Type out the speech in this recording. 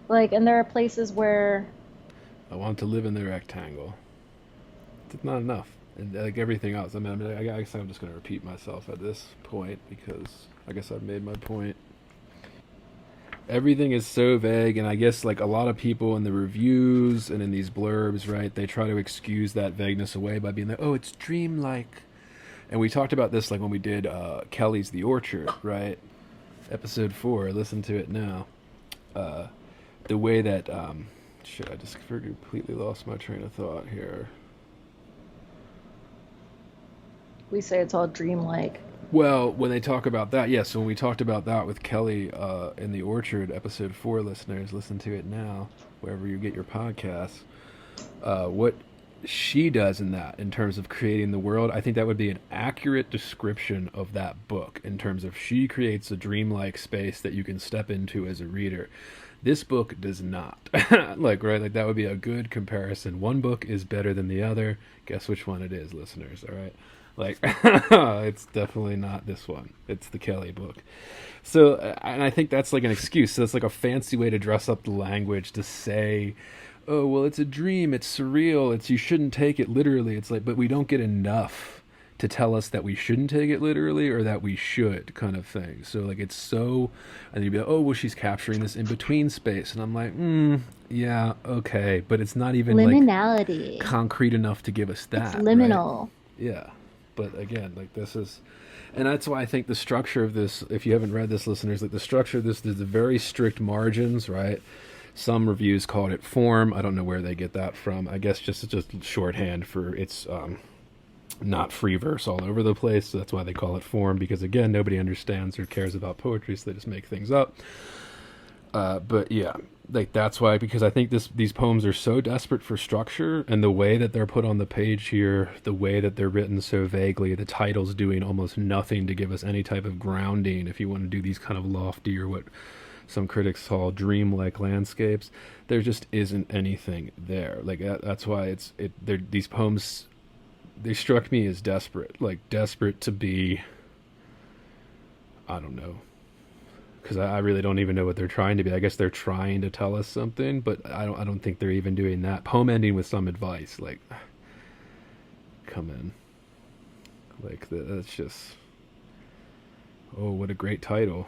Like, and there are places where I want to live in the rectangle. It's not enough. And like everything else, I guess I'm just going to repeat myself at this point because I guess I've made my point. Everything is so vague, and I guess like a lot of people in the reviews and in these blurbs, right? They try to excuse that vagueness away by being like, "Oh, it's dreamlike." And we talked about this like when we did Kelly's The Orchard, right? Episode 4. Listen to it now. Uh, the way that shit, I just completely lost my train of thought here. we say it's all dreamlike. Well, when they talk about that, yes. So when we talked about that with Kelly in the Orchard, episode 4, listeners, listen to it now, wherever you get your podcasts. What she does in that, in terms of creating the world, I think that would be an accurate description of that book. In terms of she creates a dreamlike space that you can step into as a reader. This book does not. Like, right? Like that would be a good comparison. One book is better than the other. Guess which one it is, listeners. All right. Like, it's definitely not this one. It's the Kelly book. So, and I think that's like an excuse. So it's like a fancy way to dress up the language to say, oh, well, it's a dream. It's surreal. It's, you shouldn't take it literally. It's like, but we don't get enough to tell us that we shouldn't take it literally or that we should, kind of thing. So like it's so, and you'd be like, oh, well, she's capturing this in between space, and I'm like, yeah, okay, but it's not even like Liminality. concrete enough to give us It's that, right? liminal. Yeah, but again, like this is, and that's why I think the structure of this, if you haven't read this, listeners, like the structure of this, there's the very strict margins, right? Some reviews called it form. I don't know where they get that from. I guess just shorthand for it's not free verse all over the place. So that's why they call it form, because again, nobody understands or cares about poetry, so they just make things up. But yeah, like that's why, because I think these poems are so desperate for structure, and the way that they're put on the page here, the way that they're written so vaguely, the title's doing almost nothing to give us any type of grounding. If you want to do these kind of lofty, or what some critics call dreamlike landscapes, there just isn't anything there. Like that's why these poems, they struck me as desperate, like desperate to be, I don't know, because I really don't even know what they're trying to be. I guess they're trying to tell us something, but I don't think they're even doing that. Poem ending with some advice, like, come in, like that's just, oh, what a great title.